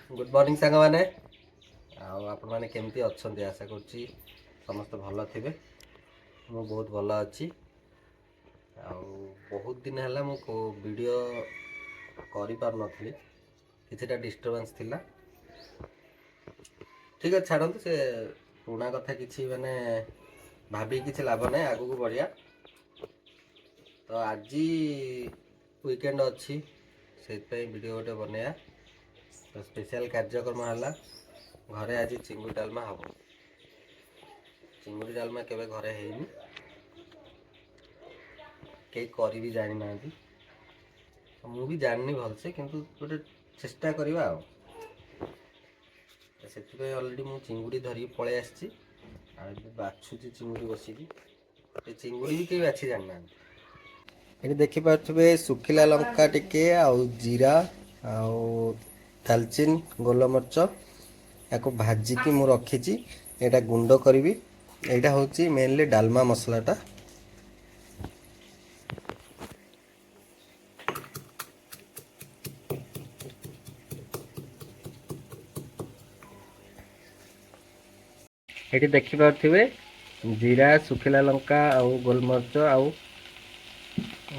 Good morning सांग मैंने आपण मैंने केमती अच्छा आशा करुच्ची समस्त भल थे मु बहुत भल अच्छी बहुत दिन है मुझे वीडियो कर पार नी किसी डिस्टर्बेंस थिला ठीक है छाड़ू से पुणा कथा किसी माने भाभी किसी लाभ ना आगू को बढ़िया तो आज वीकेंड अच्छी से वीडियो गोटे बनया तो स्पेशल कार्यक्रम है घरे आज चिंगुड़ी डालमा हम चिंगुड़ी डालमा केवे घरे है कई कर भी जानी ना मु भी जाननी भलसे किंतु गोटे चेष्टा करवा से अलरेडी मु चिंगुड़ी धरिक पलि आसी बाछुची चिंगुड़ी बसिकी चिंगुड़ी भी कई बाछी जाना ये देखिपे सुखिला लंका टिके आउ जीरा आउ दालचीन गोलमर्च या भाजिकी मु रखी यहाँ गुंड करी यहाँ हूँ मेनली डालमा मसलाटा ये देखिपे जीरा सुखिला लंका आउ गोलमर्च आउ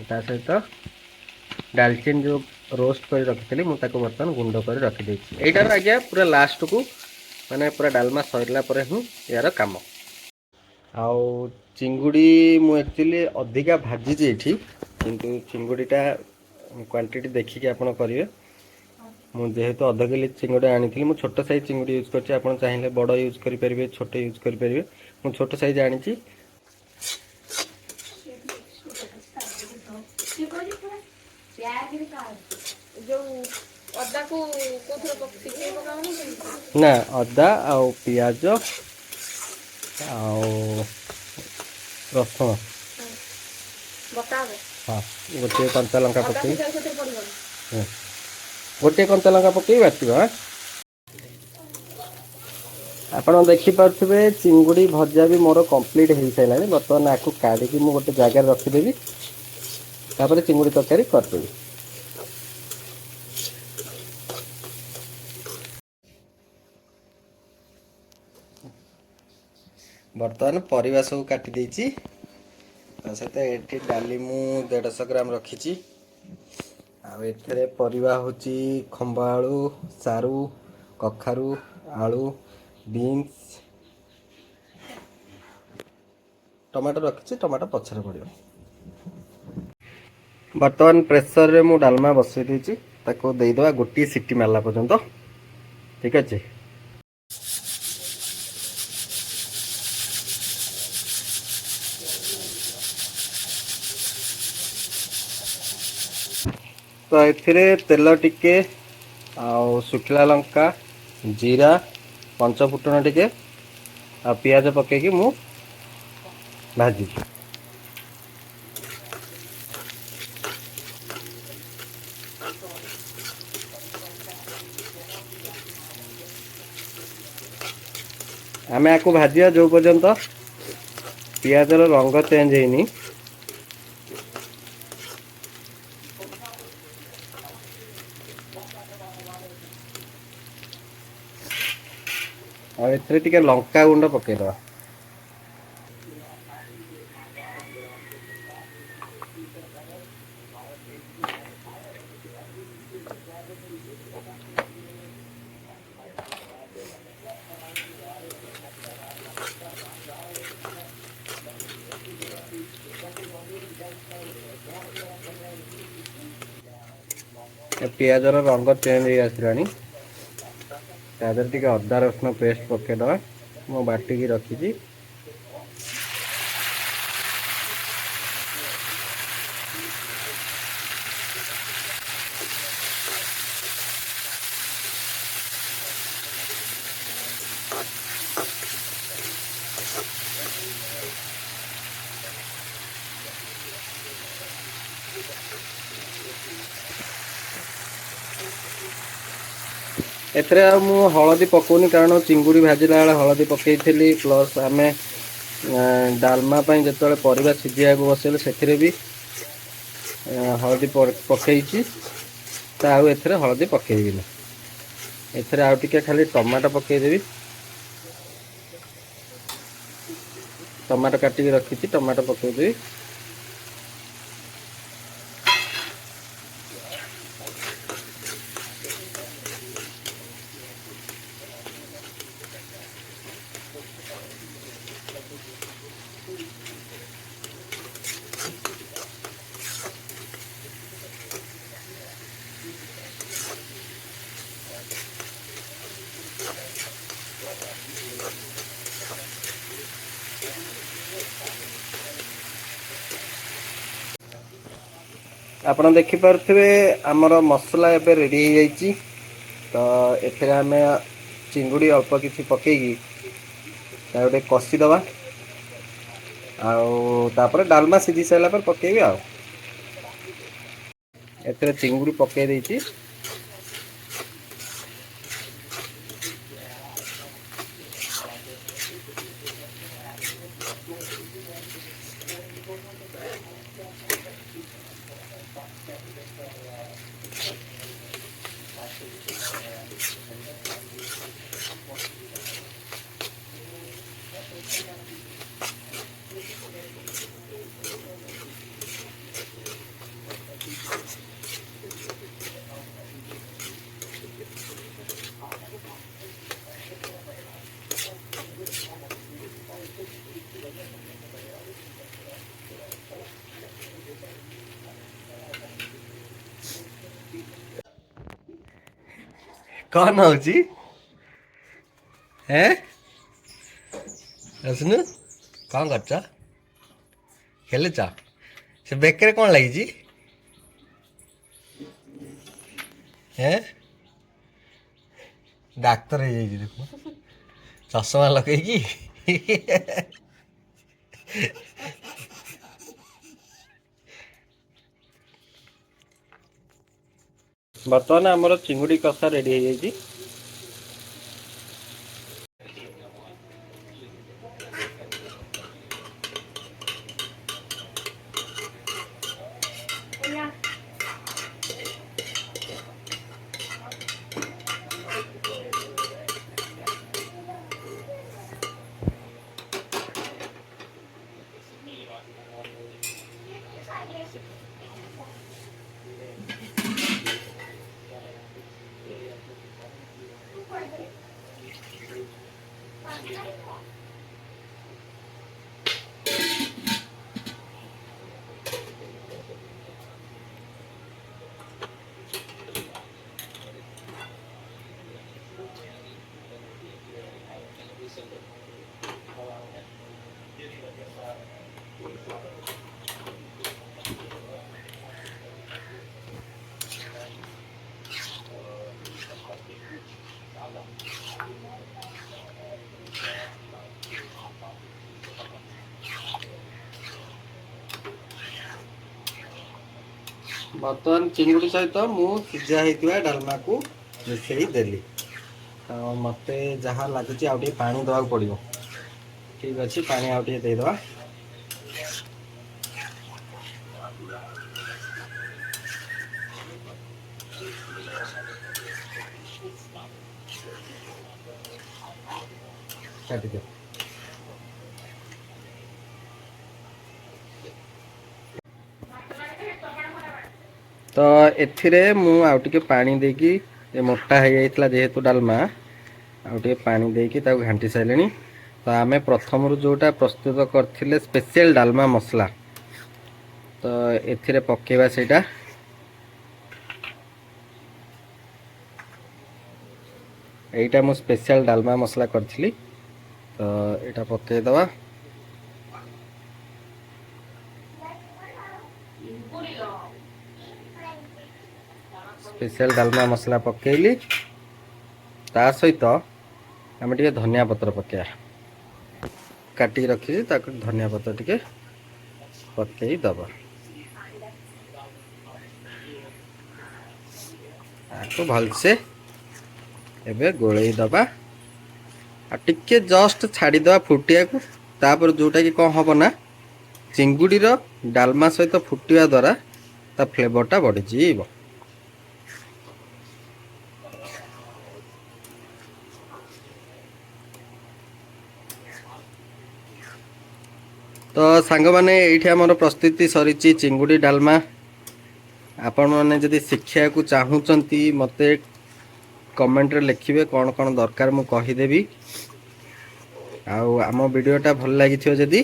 ता सहित डालचीन जो रोस्ट कर रखी मुझे बर्तमान गुंड कर रखी यहीटार आज्ञा पूरा लास्ट को माने पूरा डालमा सरला ही यार कम आउ चिंगुड़ी मु एक्चुअली अधिका भाजी ये किंतु चिंगुड़ीटा क्वांटिटी देखिए आप करेंगे मुझे तो अध किलो चिंगुड़ी आनी मुझे छोट साइज चिंगुड़ी यूज कर चाहिए बड़ यूज करेंगे छोट यूज करेंगे मुझे छोट साइज आनी ना अदा आउ पियाज आउ रसुण हाँ गोटे कंचा लंका पकई गोटे कंचा लंका पकई बाटिबा आपण देखिपे चिंगुड़ी भजा भी मोर कंप्लीट हो सारा बर्तमान आपको काढ़ी मुझे गोटे जगह रखीदेवी तापर चिंगुड़ी तरकारी करदेवी बर्तमान परिवा सब काटी देछि सहित ये डाली मु 150 ग्राम रखी परिवा होची खंबा आलू सारू कखारू आलू बीन्स टमाटो रखी टमाटो पछरे पड़ो बर्तमान प्रेसर रे मु डालमा बसई देछि ताको देइदवा गोटी सिटी मारला पर्यंत ठीक अच्छे तो ये तेल टिके आउ सुखिला लंका जीरा पंच फुटन टिके आ पियाज पकेकी मु भाजी आमे आपको भाजिया जो पर्यंत पियाजर रंग चेंज होनी और एथरे टिके लंका गुंड पकेदवा पियाजर रंग चेंज हो आसलानी तादर टिके अदा रसुण पेस्ट पकेदवा मु बाटिकी रखी एथरे मु हलदी पकौनी कारण चिंगुड़ी भाजिला बेले हलदी पकई थी प्लस आम डालमा जो परिवा सीझा बसैले से भी हलदी पकई हलदी पकईबी एथरे आउ टिके खाली टमाटो पकेदेवी। टमाटो काटिकी रखी टमाटो पकेदेवी। आपण देखि पारुथिबे हमर मसला एबे रेडी हो जाइछि। तो एथरे आमे चिंगुड़ी अल्प किछि पकेगी गोटे कषी दबा। आउ डालमा सिझी सारा पर पकेबी। आ एथरे चिंगुड़ी पके देइछि। कौन होची हैं असनु कौन करछ खेलुछ से बेकरे कौन लगी हैं डाक्तर हो जाइए देखो चश्मा लगेगी। बर्तमान आमर चिंगुड़ी कषा रेडी हो जाइए। बर्तमान चिंगुड़ी सहित मु सिझा होता डालमा को मिसई देली। मत जहाँ लगुच आउ पानी दवा पड़ो। ठीक अच्छे पानी आउ देदवा। काटी दे। तो एथिरे मु आउ टिके पानी देकी मोटा हो जाइतला जेहेतु डालमा आउ टिके पानी देकी ताको घांटी साइलेनी। तो आमे प्रथम रु जोटा प्रस्तुत करथिले स्पेशल डालमा मसला तो एथिरे पकेबा सेटा। एटा मु स्पेशल डालमा मसला करथिली तो एटा पके दवा। स्पेशल डालमा मसला पकेली ता सहित आम टे धनिया पत्र पकड़ा काटिक रखी धनिया पत्र टे पकई दबा। आपको भलसे एबे गोलई दबा आ टिके जस्ट छाड़ी दबा फुटिया को। तापर जोटा कि कौन हम ना चिंगुड़ी डालमा सहित फुटिया द्वारा ता फ्लेवरटा बढ़ी जीव। तो सांग मैंने ये आमर प्रस्तुति सरी चिंगुड़ी डालमा। आपण मैंने जदि शिक्षा को चाहूँगी मत कमेंट रे लिखिए कौन कौन दरकार मु कहीदेवी। आम वीडियोटा भल लगी जदि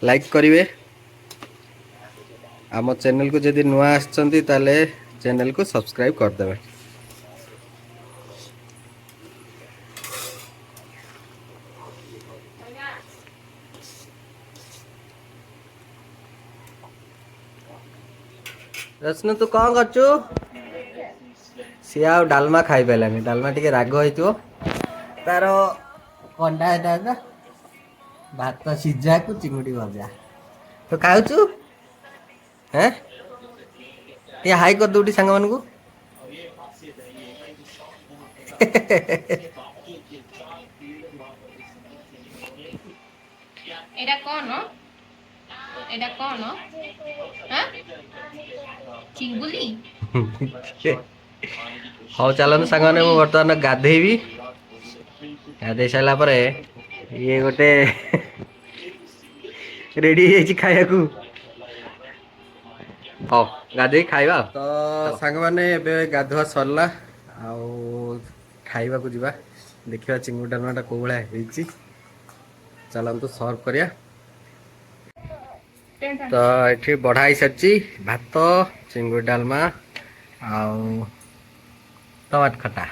लाइक करेंगे। आम चैनल को जदि नुआ आसचंती ताले चैनल को सब्सक्राइब करदेवे। रश्मि तू कौन करचु? सी आ डालमा खाई पारानी। डालमा टे राग हो तार कंडा है भात सीझा को चिंगुड़ी भजा तो खाऊचु हैं? ये हाई कर दूटी सांग मान को। एटा कौन हो? एटा कौन हो? हाँ? चिंगुली? हाँ चलते सांग मैंने बर्तमान गाधेबी। गाधे सारा पर ये गोटे रेडी खाया को। हाँ गाधे खाइबा। तो सांग मैंने गाधुआ सरला खाइबा को जीवा। देखिए चिंगुड़ी डालमाटा कौ भाई चलतु सर्व करिया। तो ये बढ़ाई सारी भात चिंगुड़ी डालमा टमाट खटा।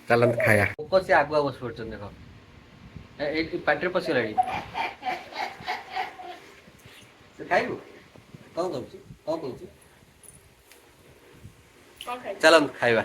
चलते खाया। से आगुआ बस पड़े देख पाटे पशिगला खाइबू कौन कौन चलते खाइबा।